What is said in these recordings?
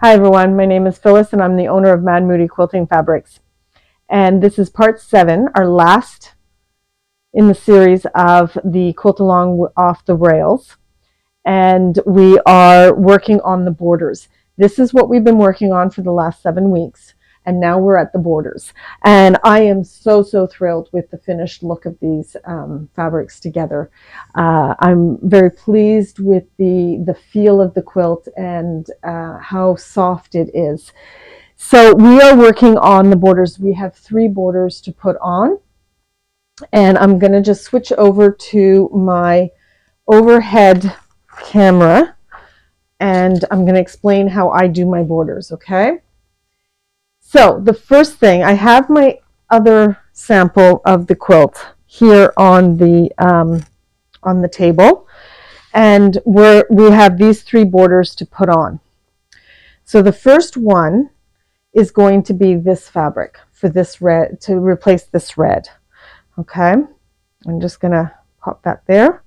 Hi everyone, my name is Phyllis and I'm the owner of Moody Quilting Fabrics. And this is part 7, our last in the series of the Quilt Along Off the Rails. And we are working on the borders. This is what we've been working on for the last 7 weeks. And now we're at the borders. And I am so thrilled with the finished look of these fabrics together. I'm very pleased with the feel of the quilt and how soft it is. So we are working on the borders. We have 3 borders to put on. And I'm going to just switch over to my overhead camera. And I'm going to explain how I do my borders, okay? So the first thing, I have my other sample of the quilt here on the table, and we have these 3 borders to put on. So the first one is going to be this fabric for this red, to replace this red. Okay, I'm just going to pop that there.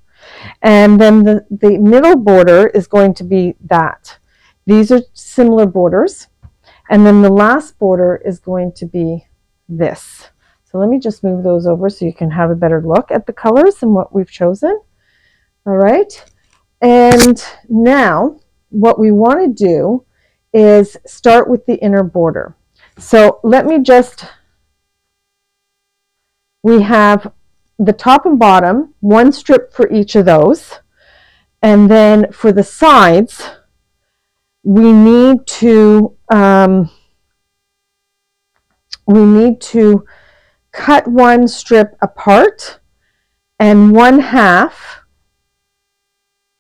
And then the middle border is going to be that. These are similar borders. And then the last border is going to be this. So let me just move those over so you can have a better look at the colors and what we've chosen. All right. And now what we want to do is start with the inner border. So let me just, we have the top and bottom, 1 strip for each of those. And then for the sides, we need to cut 1 strip apart, and 1/2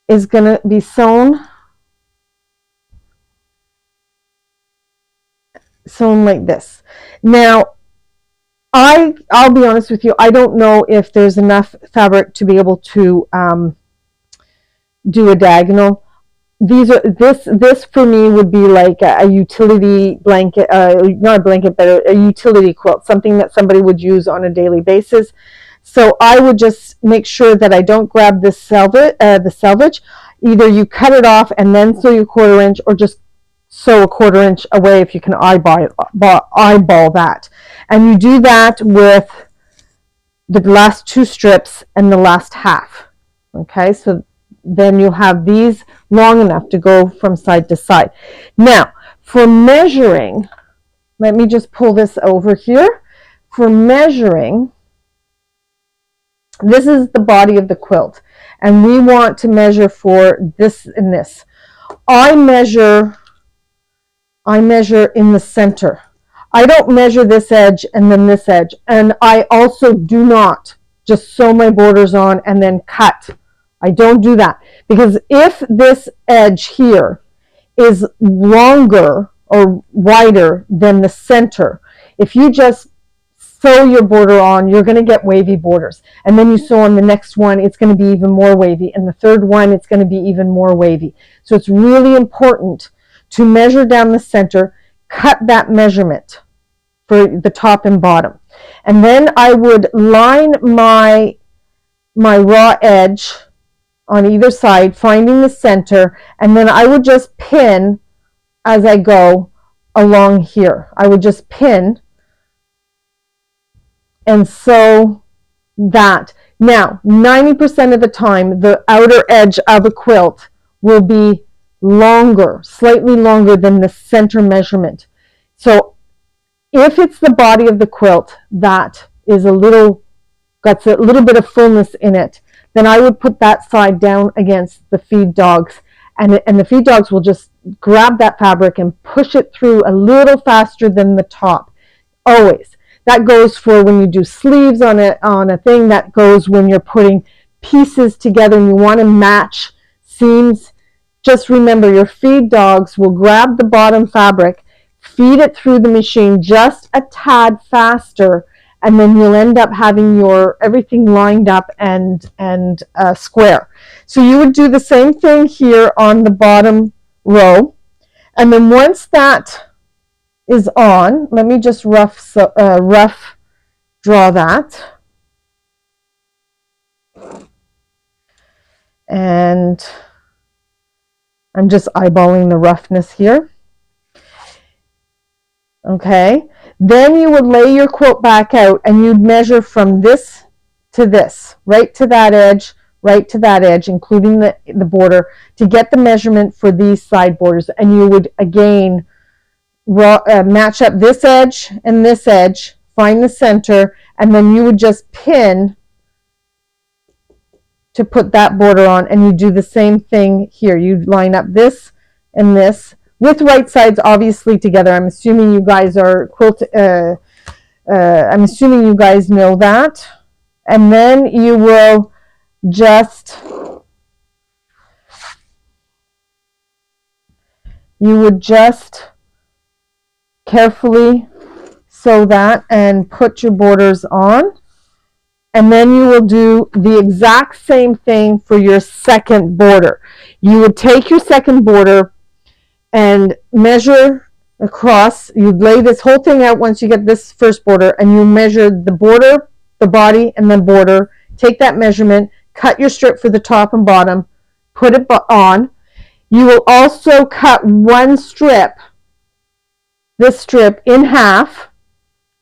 is going to be sewn like this. Now, I'll be honest with you, I don't know if there's enough fabric to be able to do a diagonal. This for me would be like a utility blanket, not a blanket, but a utility quilt, something that somebody would use on a daily basis. So I would just make sure that I don't grab this the selvage. Either you cut it off and then sew your 1/4 inch, or just sew a 1/4 inch away if you can eyeball that. And you do that with the last 2 strips and the last 1/2. Okay, so then you'll have these long enough to go from side to side. Now, for measuring, let me just pull this over here. For measuring, this is the body of the quilt, and we want to measure for this and this. I measure in the center. I don't measure this edge and then this edge, and I also do not just sew my borders on and then cut. I don't do that, because if this edge here is longer or wider than the center, if you just sew your border on, you're going to get wavy borders. And then you sew on the next one, it's going to be even more wavy. And the third one, it's going to be even more wavy. So it's really important to measure down the center, cut that measurement for the top and bottom. And then I would line my raw edge on either side, finding the center, and then I would just pin as I go along here. I would just pin and sew that. Now, 90% of the time, the outer edge of a quilt will be longer, slightly longer than the center measurement. So if it's the body of the quilt that is got a little bit of fullness in it, then I would put that side down against the feed dogs, and the feed dogs will just grab that fabric and push it through a little faster than the top. Always. That goes for when you do sleeves on a thing. That goes when you're putting pieces together and you want to match seams. Just remember, your feed dogs will grab the bottom fabric, feed it through the machine just a tad faster, and then you'll end up having your everything lined up and square. So you would do the same thing here on the bottom row, and then once that is on, let me just rough draw that, and I'm just eyeballing the roughness here. Okay, then you would lay your quilt back out and you'd measure from this to this, right to that edge, right to that edge, including the border, to get the measurement for these side borders. And you would again match up this edge and this edge, find the center, and then you would just pin to put that border on. And you do the same thing here. You line up this and this with right sides obviously together. I'm assuming you guys are I'm assuming you guys know that. And then you will just carefully sew that and put your borders on. And then you will do the exact same thing for your second border. You would take your second border and measure across. You lay this whole thing out once you get this first border, and you measure the border, the body, and the border. Take that measurement, cut your strip for the top and bottom, put it on. You will also cut one strip, this strip, in half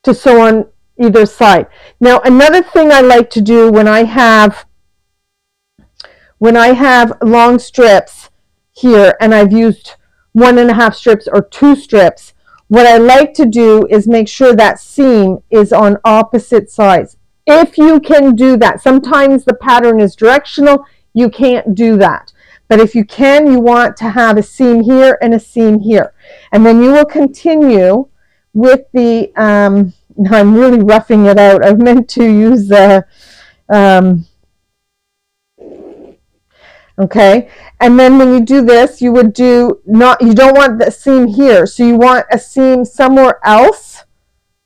to sew on either side. Now, another thing I like to do when I have long strips here and I've used 1.5 strips or 2 strips, what I like to do is make sure that seam is on opposite sides. If you can do that, sometimes the pattern is directional, you can't do that. But if you can, you want to have a seam here and a seam here. And then you will continue with the, I'm really roughing it out. I meant to use the, okay. And then when you do this, you would do you don't want the seam here. So you want a seam somewhere else.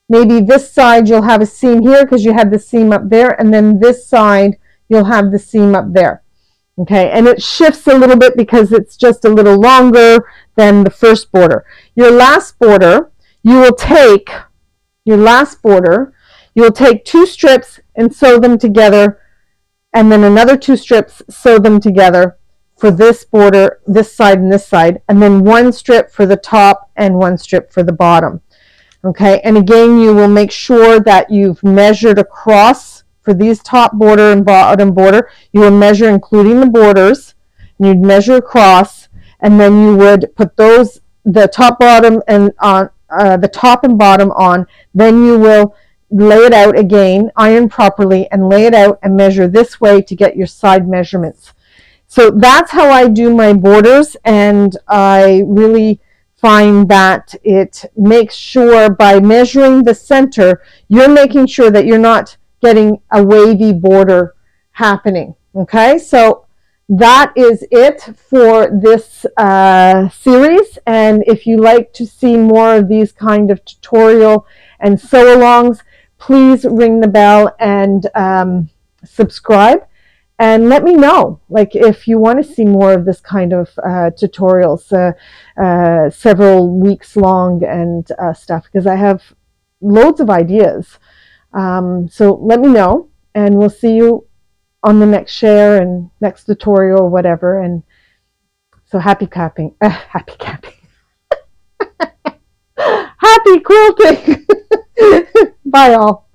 Maybe this side you'll have a seam here because you had the seam up there. And then this side you'll have the seam up there. Okay, and it shifts a little bit because it's just a little longer than the first border. Your last border, you will take 2 strips and sew them together, and then another 2 strips, sew them together for this border, this side and this side, and then 1 strip for the top and 1 strip for the bottom. Okay, and again, you will make sure that you've measured across for these top border and bottom border. You will measure including the borders, and you'd measure across, and then you would put those, the top, bottom, and the top and bottom on. Then you will lay it out again, iron properly, and lay it out and measure this way to get your side measurements. So that's how I do my borders, and I really find that it makes sure by measuring the center, you're making sure that you're not getting a wavy border happening. Okay, so that is it for this series, and if you like to see more of these kind of tutorial and sew-alongs, please ring the bell and subscribe, and let me know, like, if you want to see more of this kind of tutorials, several weeks long and stuff, because I have loads of ideas. So let me know, and we'll see you on the next share and next tutorial or whatever. And so happy capping, happy capping, happy quilting. Bye all.